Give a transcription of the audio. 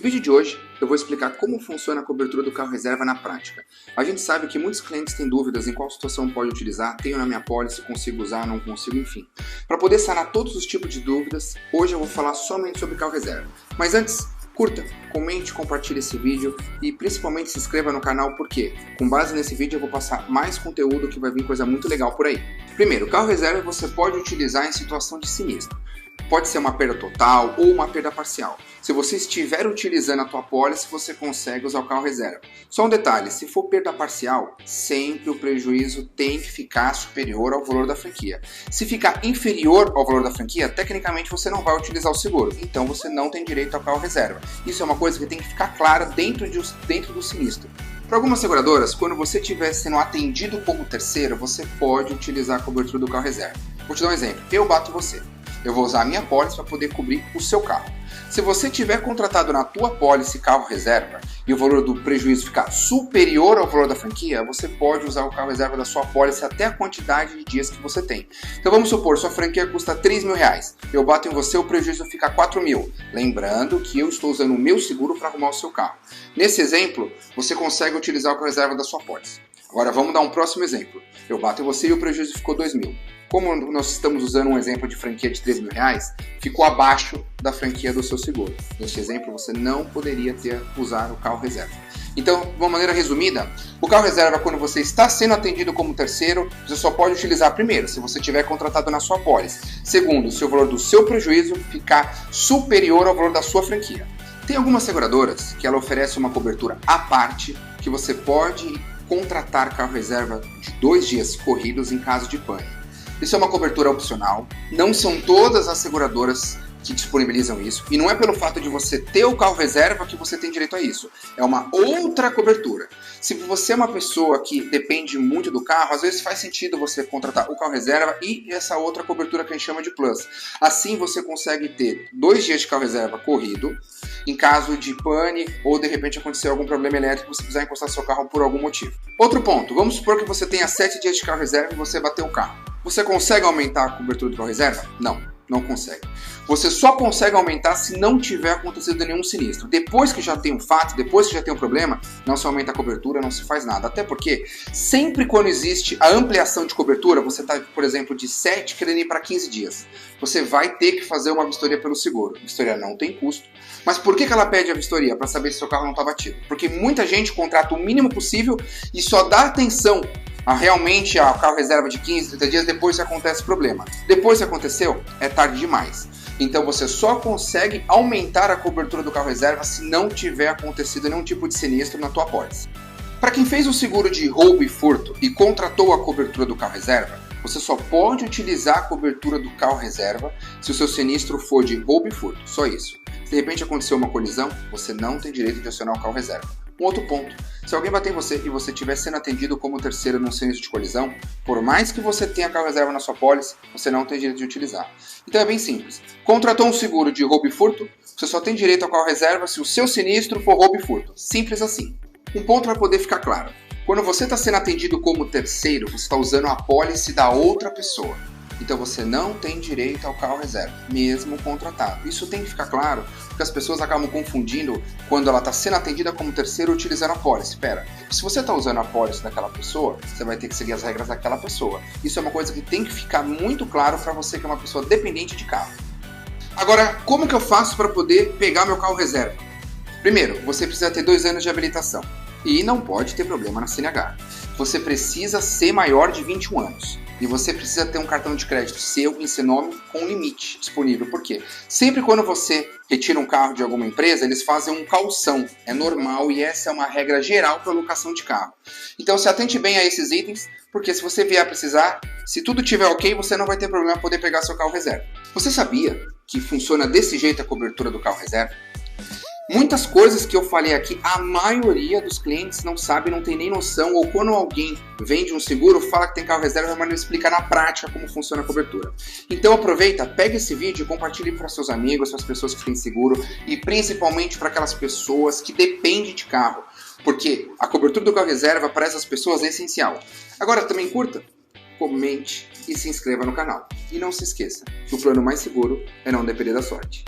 No vídeo de hoje, eu vou explicar como funciona a cobertura do carro reserva na prática. A gente sabe que muitos clientes têm dúvidas em qual situação pode utilizar, tenho na minha pólice, consigo usar, não consigo, enfim. Para poder sanar todos os tipos de dúvidas, hoje eu vou falar somente sobre carro reserva. Mas antes, curta, comente, compartilhe esse vídeo e principalmente se inscreva no canal porque, com base nesse vídeo, eu vou passar mais conteúdo que vai vir coisa muito legal por aí. Primeiro, carro reserva você pode utilizar em situação de sinistro. Pode ser uma perda total ou uma perda parcial. Se você estiver utilizando a tua pólice, você consegue usar o carro reserva. Só um detalhe, se for perda parcial, sempre o prejuízo tem que ficar superior ao valor da franquia. Se ficar inferior ao valor da franquia, tecnicamente você não vai utilizar o seguro, então você não tem direito ao carro reserva. Isso é uma coisa que tem que ficar clara dentro do sinistro. Para algumas seguradoras, quando você estiver sendo atendido como terceiro, você pode utilizar a cobertura do carro reserva. Vou te dar um exemplo, eu bato você. Eu vou usar a minha pólice para poder cobrir o seu carro. Se você tiver contratado na tua pólice carro reserva e o valor do prejuízo ficar superior ao valor da franquia, você pode usar o carro reserva da sua pólice até a quantidade de dias que você tem. Então vamos supor, sua franquia custa R$3.000. Eu bato em você, o prejuízo fica R$4.000. Lembrando que eu estou usando o meu seguro para arrumar o seu carro. Nesse exemplo, você consegue utilizar o carro reserva da sua pólice. Agora vamos dar um próximo exemplo. Eu bato em você e o prejuízo ficou R$2.000. Como nós estamos usando um exemplo de franquia de R$3.000, ficou abaixo da franquia do seu seguro. Neste exemplo, você não poderia usar o carro reserva. Então, de uma maneira resumida, o carro reserva, quando você está sendo atendido como terceiro, você só pode utilizar primeiro, se você tiver contratado na sua pólice. Segundo, se o valor do seu prejuízo ficar superior ao valor da sua franquia. Tem algumas seguradoras que ela oferece uma cobertura à parte, que você pode contratar carro reserva de 2 dias corridos em caso de pane. Isso é uma cobertura opcional, não são todas as seguradoras que disponibilizam isso, e não é pelo fato de você ter o carro reserva que você tem direito a isso, é uma outra cobertura. Se você é uma pessoa que depende muito do carro, às vezes faz sentido você contratar o carro reserva e essa outra cobertura que a gente chama de Plus. Assim você consegue ter 2 dias de carro reserva corrido, em caso de pane ou de repente acontecer algum problema elétrico e você precisar encostar seu carro por algum motivo. Outro ponto, vamos supor que você tenha 7 dias de carro reserva e você bateu o carro. Você consegue aumentar a cobertura do carro reserva? Não consegue. Você só consegue aumentar se não tiver acontecido nenhum sinistro. Depois que já tem um fato, depois que já tem um problema, não se aumenta a cobertura, não se faz nada. Até porque, sempre quando existe a ampliação de cobertura, você está, por exemplo, de 7 querendo ir para 15 dias. Você vai ter que fazer uma vistoria pelo seguro. A vistoria não tem custo. Mas por que ela pede a vistoria? Para saber se seu carro não está batido. Porque muita gente contrata o mínimo possível e só dá atenção realmente ao carro reserva de 15, 30 dias depois que acontece o problema. Depois que aconteceu, é tarde demais. Então você só consegue aumentar a cobertura do carro reserva se não tiver acontecido nenhum tipo de sinistro na tua pólice. Para quem fez o seguro de roubo e furto e contratou a cobertura do carro reserva, você só pode utilizar a cobertura do carro reserva se o seu sinistro for de roubo e furto, só isso. Se de repente aconteceu uma colisão, você não tem direito de acionar o carro reserva. Um outro ponto, se alguém bater em você e você estiver sendo atendido como terceiro num sinistro de colisão, por mais que você tenha carro reserva na sua pólice, você não tem direito de utilizar. Então é bem simples. Contratou um seguro de roubo e furto, você só tem direito ao carro reserva se o seu sinistro for roubo e furto. Simples assim. Um ponto para poder ficar claro. Quando você está sendo atendido como terceiro, você está usando a pólice da outra pessoa. Então você não tem direito ao carro reserva, mesmo contratado. Isso tem que ficar claro, porque as pessoas acabam confundindo quando ela está sendo atendida como terceiro utilizando a pólice. Espera, se você está usando a pólice daquela pessoa, você vai ter que seguir as regras daquela pessoa. Isso é uma coisa que tem que ficar muito claro para você que é uma pessoa dependente de carro. Agora, como que eu faço para poder pegar meu carro reserva? Primeiro, você precisa ter 2 anos de habilitação e não pode ter problema na CNH. Você precisa ser maior de 21 anos. E você precisa ter um cartão de crédito seu em seu nome com limite disponível. Por quê? Sempre quando você retira um carro de alguma empresa, eles fazem um calção. É normal e essa é uma regra geral para locação de carro. Então se atente bem a esses itens, porque se você vier a precisar, se tudo estiver ok, você não vai ter problema em poder pegar seu carro reserva. Você sabia que funciona desse jeito a cobertura do carro reserva? Muitas coisas que eu falei aqui, a maioria dos clientes não sabe, não tem nem noção, ou quando alguém vende um seguro, fala que tem carro reserva, mas não explica na prática como funciona a cobertura. Então aproveita, pega esse vídeo e compartilhe para seus amigos, para as pessoas que têm seguro e principalmente para aquelas pessoas que dependem de carro, porque a cobertura do carro reserva para essas pessoas é essencial. Agora também curta, comente e se inscreva no canal. E não se esqueça que o plano mais seguro é não depender da sorte.